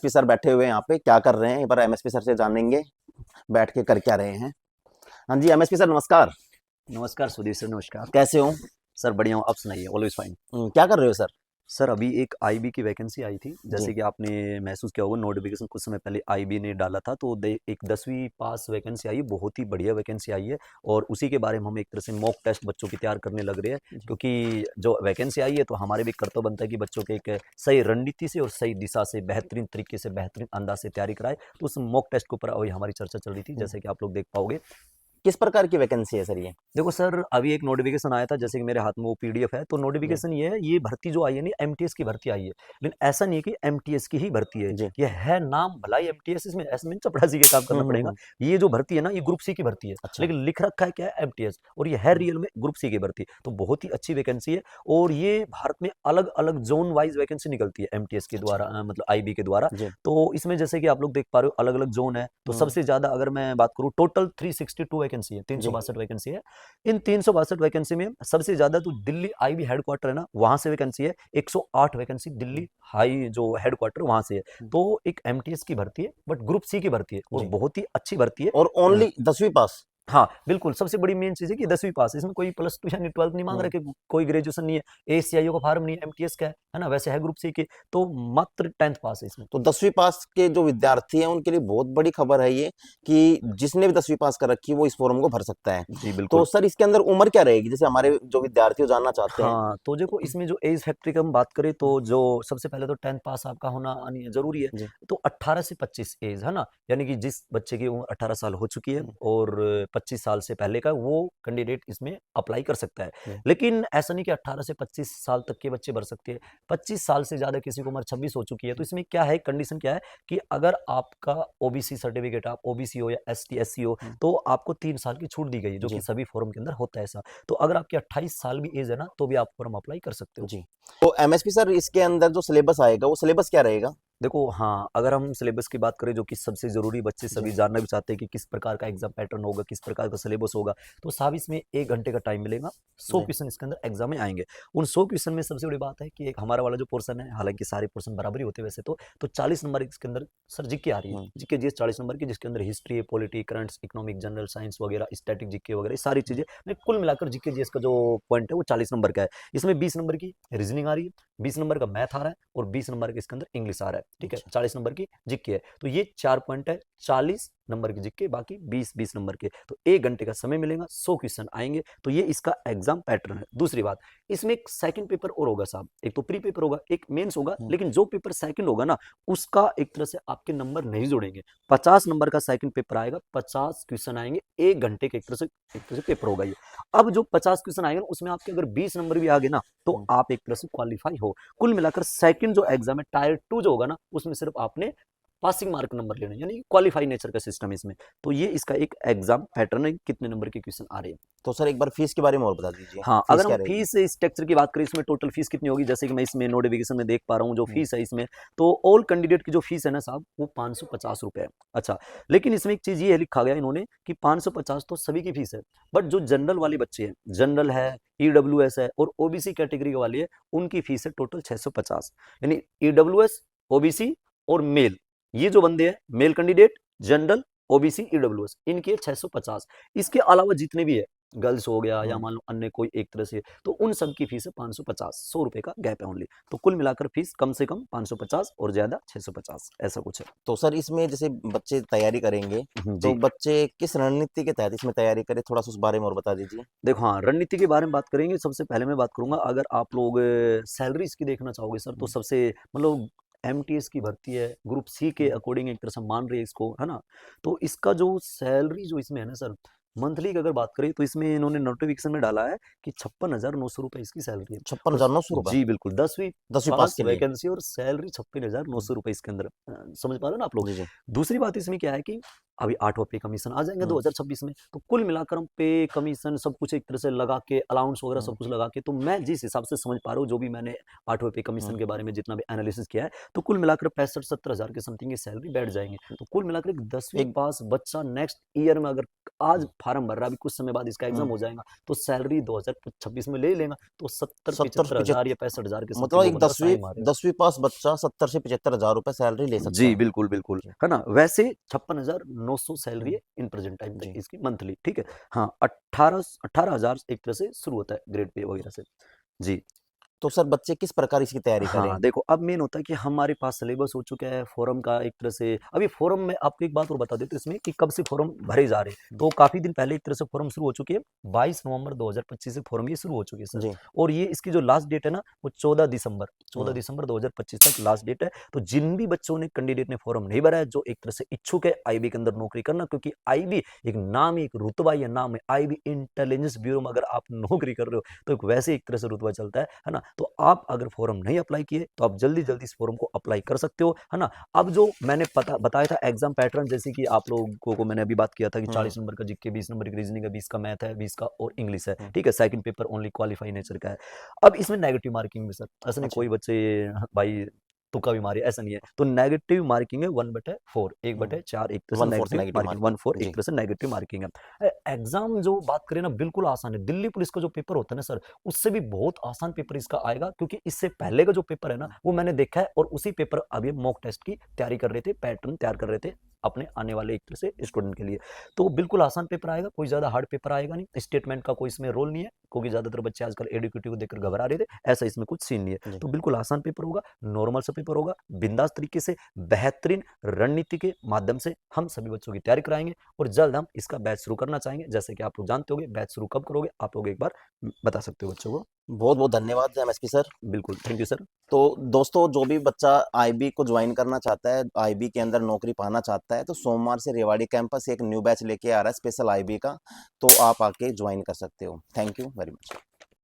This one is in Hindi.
एमएसपी सर बैठे हुए हैं यहाँ पे, क्या कर रहे हैं एक बार एमएसपी सर से जानेंगे, बैठ के कर क्या रहे हैं। हाँ जी एमएसपी सर नमस्कार। नमस्कार सुधीर सर, नमस्कार। कैसे हो? सर बढ़िया हूँ, आप सुनाइए। Always fine. क्या कर रहे हो सर? सर अभी एक आईबी की वैकेंसी आई थी, जी। जैसे कि आपने महसूस किया होगा, नोटिफिकेशन कुछ समय पहले आईबी ने डाला था, तो एक 10वीं पास वैकेंसी आई है, बहुत ही बढ़िया वैकेंसी आई है। और उसी के बारे में हम एक तरह से मॉक टेस्ट बच्चों की तैयार करने लग रहे हैं, क्योंकि जो वैकेंसी आई है तो हमारे भी कर्तव्य बनता है कि बच्चों के एक सही रणनीति से और सही दिशा से बेहतरीन तरीके से बेहतरीन अंदाज से तैयारी कराए। तो उस मॉक टेस्ट के ऊपर अभी हमारी चर्चा चल रही थी, जैसे कि आप लोग देख पाओगे। किस प्रकार की वैकेंसी है सर ये? देखो सर, अभी एक नोटिफिकेशन आया था, जैसे कि मेरे हाथ में वो पीडीएफ है, तो जी। नोटिफिकेशन ये है, ये भर्ती जो आई है ना, एमटीएस की भर्ती आई है। लेकिन ऐसा नहीं है कि एमटीएस की ही भर्ती है, जी। ये है नाम भला ही एमटीएस, इसमें ऐसा नहीं चपड़ासी के काम करना पड़ेगा। हम्म। ये जो भर्ती है ना, ये ग्रुप सी की भर्ती है, अच्छा। लेकिन लिख रखा है क्या है, एमटीएस, और ये है रियल में ग्रुप सी की भर्ती। तो बहुत ही अच्छी वैकेंसी है, और ये भारत में अलग अलग जोन वाइज वैकेंसी निकलती है एमटीएस के अच्छा। द्वारा, मतलब आईबी के द्वारा। जी। तो इसमें जैसे कि आप लोग देख पा रहे हो, अलग अलग जोन है। तो हम्म। सबसे ज्यादा अगर मैं बात करूँ, टोटल 362 वैकेंसी है, जी। 362 वैकेंसी है। इन 362 वैकेंसी में सबसे ज्यादा तो दिल्ली आईबी हेडक्वार्टर है ना, वहां से वैकेंसी है। 108 वैकेंसी दिल्ली हाई जो हेडक्वार्टर वहां से है। हम्म। तो एक एमटीएस की भर्ती है, बट ग्रुप सी की भर्ती है, और जी। बहुत ही अच्छी भर्ती है। और ओनली 10वीं पास? हाँ बिल्कुल, सबसे बड़ी मेन चीज है कि 10वीं पास है, इसमें कोई प्लस टू यानी 12th नहीं मांग हम्म। रहे, कि कोई ग्रेजुएशन नहीं है, एसीआईओ का फार्म नहीं है, एमटीएस का है ना, वैसे है ग्रुप सी के। तो मात्र 10th पास है इसमें। तो 10वीं पास के जो विद्यार्थी हैं उनके लिए बहुत बड़ी खबर है ये, कि जिसने भी 10वीं पास कर रखी है वो इस फॉर्म को भर सकता है। जी तो बिल्कुल। सर इसके अंदर उम्र क्या रहेगी, जैसे हमारे जो विद्यार्थी जानना चाहते हैं? हाँ, तो देखो, इसमें जो एज फैक्टर की हम बात करें, तो जो सबसे पहले तो 10th पास आपका होना जरूरी है। जी। तो 18 से 25 एज है ना, यानी कि जिस बच्चे की उम्र 18 साल हो चुकी है और 25 साल से पहले का, वो कैंडिडेट इसमें अप्लाई कर सकता है। जी। लेकिन ऐसा नहीं कि 18 से 25 साल तक के बच्चे भर सकते हैं। 25 साल से ज्यादा किसी की उम्र 26 हो चुकी है, तो इसमें क्या है, कंडीशन क्या है कि अगर आपका ओबीसी सर्टिफिकेट, आप ओबीसी हो या एसटी एससी हो, तो आपको 3 साल की छूट दी गई है, जो कि जी। सभी फॉर्म के अंदर होता है ऐसा। तो अगर आपकी 28 साल भी एज है ना, तो भी आप फॉर्म अप्लाई कर सकते हो। जी। तो एमएसपी सर इसके अंदर जो सिलेबस आएगा वो सिलेबस क्या रहेगा? देखो हाँ, अगर हम सिलेबस की बात करें, जो कि सबसे जरूरी, बच्चे जी। सभी जानना भी चाहते हैं कि किस प्रकार का एग्जाम पैटर्न होगा, किस प्रकार का सिलेबस होगा। तो साहब, इसमें 1 घंटे का टाइम मिलेगा। 100 जी। क्वेश्चन इसके अंदर एग्जाम में आएंगे। उन 100 क्वेश्चन में सबसे बड़ी बात है कि एक हमारा वाला जो पोर्सन है, हालांकि सारे पोर्सन बराबर ही होते हैं वैसे तो 40 नंबर इसके अंदर सर जीके आ रही है। हम्म। जीके जीएस 40 नंबर की, जिसके अंदर हिस्ट्री है, polity, currents, economic, general science वगैरह, स्टैटिक जीके वगैरह, ये सारी चीजें कुल मिलाकर जीके जीएस का जो पॉइंट है वो 40 नंबर का है। इसमें 20 नंबर की रीजनिंग आ रही है, 20 नंबर का मैथ आ रहा है, और 20 नंबर का इसके अंदर इंग्लिश आ रहा है। ठीक है, अच्छा। 40 नंबर की जीके है। तो ये 4 पॉइंट है, 40 नंबर की जीके, बाकी 20-20 नंबर के। तो 1 घंटे का समय मिलेगा, 100 क्वेश्चन आएंगे। तो ये इसका एग्जाम पैटर्न है। दूसरी बात, इसमें एक सेकंड पेपर और होगा साहब। एक तो प्री पेपर होगा, एक मेंस होगा, लेकिन जो पेपर सेकंड होगा ना, उसका एक तरह से आपके नंबर नहीं जोड़ेंगे। 50 नंबर का सेकंड पेपर आएगा, 50 क्वेश्चन आएंगे, 1 घंटे के एक तरह से पेपर होगा ये। अब जो 50 क्वेश्चन आएंगे ना, उसमें आपके अगर 20 नंबर भी आ गए ना, तो आप एक तरह से क्वालिफाई हो। कुल मिलाकर सेकंड जो एग्जाम है, टायर 2 जो होगा ना, उसमें सिर्फ आपने पासिंग मार्क नंबर लेने, यानी क्वालिफाई नेचर का सिस्टम है इसमें। तो ये इसका एक एग्जाम पैटर्न है, कितने नंबर के क्वेश्चन आ रहे हैं। तो सर एक बार फीस के बारे में और बता दीजिए, हाँ, फीस अगर क्या हम रहेगी? फीस स्ट्रक्चर की बात करें, इसमें टोटल फीस कितनी होगी, जैसे कि मैं इसमें नोटिफिकेशन में देख पा रहा हूँ जो फीस है इसमें, तो ऑल कैंडिडेट की जो फीस है ना साहब, वो 550 रुपए है। अच्छा, लेकिन इसमें एक चीज ये लिखा गया इन्होंने कि 550 तो सभी की फीस है, बट जो जनरल वाले बच्चे हैं, जनरल है, ईडब्ल्यूएस है, और ओबीसी कैटेगरी वाली है, उनकी फीस है टोटल 650। यानी ईडब्ल्यूएस, ओबीसी और मेल, ये जो बंदे हैं, male candidate, general, OBC, EWS, इनके 650। इसके अलावा जितने भी है, गर्ल्स हो गया या मान लो अन्य कोई एक तरह से, तो उन सब की फीस है 550। 100 रुपए का गैप है ओनली। तो कुल मिलाकर फीस कम से कम 550 और ज्यादा 650, ऐसा कुछ है। तो सर इसमें जैसे बच्चे तैयारी करेंगे, तो जी। बच्चे किस रणनीति के तहत इसमें तैयारी करें, थोड़ा सा उस बारे में और बता दीजिए। देखो हाँ, रणनीति के बारे में बात करेंगे, सबसे पहले मैं बात करूंगा, अगर आप लोग सैलरी इसकी देखना चाहोगे सर, तो सबसे मतलब एमटीएस की भर्ती है, ग्रुप सी के अकॉर्डिंग एक तरह से मान रही है इसको, है ना। तो इसका जो सैलरी जो इसमें है ना सर, मंथली की अगर बात करें, तो इसमें इन्होंने नोटिफिकेशन में डाला है कि 56,900 रुपए इसकी सैलरी है। छप्पन और हजार नौ सौ रुपये जी बिल्कुल, 10वीं 10वीं पास पास के लिए? वैकेंसी और सैलरी 56,900 रुपए इसके अंदर। समझ पा रहे हो ना आप लोग। जी। जी। दूसरी बात इसमें क्या है कि अभी 8वां पे कमीशन आ जाएंगे हम्म। 2026 में। तो कुल मिलाकर हम पे कमीशन सब कुछ एक तरह से लगा के, अलाउंस वगैरह सब कुछ लगा के, तो मैं जिस हिसाब से समझ पा रहा हूँ, जो भी मैंने 8वें पे कमीशन के बारे में जितना भी एनालिसिस किया है, तो कुल मिलाकर 65-70 हज़ार के समथिंग की सैलरी बैठ जाएंगे। तो कुल मिलाकर एक 10वीं एक पास बच्चा नेक्स्ट ईयर में अगर आज फार्म भर रहा है, अभी कुछ समय बाद इसका एग्जाम हम्म, हो जाएगा, तो सैलरी 2026 में ले ही लेगा। तो 70 70-75 हज़ार या 65 हज़ार के मतलब समथिंग वो एक बंदा 10वीं साइन मारेगा। 10वीं पास बच्चा 70 से 75 हजार रुपए सैलरी ले सकता जी, है। बिल्कुल, बिल्कुल, जी। है ना? वैसे 56,900 सैलरी हम्म, है इन प्रेज़ेंट टाइम पे जी। इसकी मंथली, ठीक है? हाँ, 18,000 एक तरह से शुरू होता है ग्रेड पे वगैरह से। जी। तो सर बच्चे किस प्रकार इसकी तैयारी करें? हाँ, देखो अब मेन होता है कि हमारे पास सिलेबस हो चुका है, फोरम का एक तरह से अभी फोरम में आपको एक बात और बता देते हैं इसमें कि कब से फोरम भरे जा रहे हैं। तो काफ़ी दिन पहले एक तरह से फोरम शुरू हो चुकी है, 22 नवंबर 2025 से फोरम ये शुरू हो चुकी है सर। जी। और ये इसकी जो लास्ट डेट है ना, वो 14 हम्म, दिसंबर 2025 तक लास्ट डेट है। तो जिन भी बच्चों ने कैंडिडेट ने फॉर्म नहीं भरा है, जो एक तरह से इच्छुक है आईबी के अंदर नौकरी करना, क्योंकि आईबी एक नाम है, एक रुतबा या नाम है, आईबी इंटेलिजेंस ब्यूरो में अगर आप नौकरी कर रहे हो, तो एक वैसे एक तरह से रुतबा चलता है ना? तो आप अगर फॉर्म नहीं अप्लाई किए, तो आप जल्दी-जल्दी इस फॉर्म को अप्लाई कर सकते हो, है ना? अब जो मैंने बताया था एग्ज़ाम पैटर्न, जैसे कि आप लोगों को मैंने अभी बात किया था कि हम्म, 40 नंबर का जीके, 20 नंबर की रीजनिंग है, 20 का मैथ है, 20 का और इंग्लिश है, हम्म, ठीक है? Second paper only qualify nature का है। अब इसमें नेगेटिव मार्किंग भी सर, ऐसा नहीं अच्छा। कोई बच्चे भाई तुक्का भी मारे, ऐसा नहीं है। तो नेगेटिव मार्किंग है 1/4, 1/4 एक तरह से 1/4 नेगेटिव नेगेटिव मार्किंग, मार्किंग। 1/4 एक जी। तरह से नेगेटिव मार्किंग है। एग्ज़ाम जो बात करें ना, बिल्कुल आसान है। दिल्ली पुलिस का जो पेपर होता है ना सर, उससे भी बहुत आसान पेपर इसका आएगा, क्योंकि इससे पहले का जो पेपर है ना, वो मैंने देखा है, और उसी पेपर अभी मॉक टेस्ट की तैयारी कर रहे थे, पैटर्न तैयार कर रहे थे अपने आने वाले एक तरह से स्टूडेंट के लिए। तो बिल्कुल आसान पेपर आएगा, कोई ज़्यादा हार्ड पेपर आएगा नहीं। स्टेटमेंट का कोई इसमें रोल नहीं है, क्योंकि ज़्यादातर बच्चे आजकल एडुकेटिव को देखकर घबरा रहे थे, ऐसा इसमें कुछ सीन नहीं है। जी। तो बिल्कुल आसान पेपर होगा, नॉर्मल सा पेपर होगा, बिंदास तरीके से बेहतरीन रणनीति के माध्यम से हम सभी बच्चों की तैयारी कराएंगे, और जल्द हम इसका बैच शुरू करना चाहेंगे। जैसे कि आप लोग जानते होंगे, बैच शुरू कब करोगे, आप लोग एक बार बता सकते हो बच्चों को? बहुत बहुत धन्यवाद एमएसपी सर। बिल्कुल, थैंक यू सर। तो दोस्तों, जो भी बच्चा आईबी को ज्वाइन करना चाहता है, आईबी के अंदर नौकरी पाना चाहता है, तो सोमवार से रेवाड़ी कैंपस एक न्यू बैच लेके आ रहा है स्पेशल आईबी का, तो आप आके ज्वाइन कर सकते हो। Thank you very much.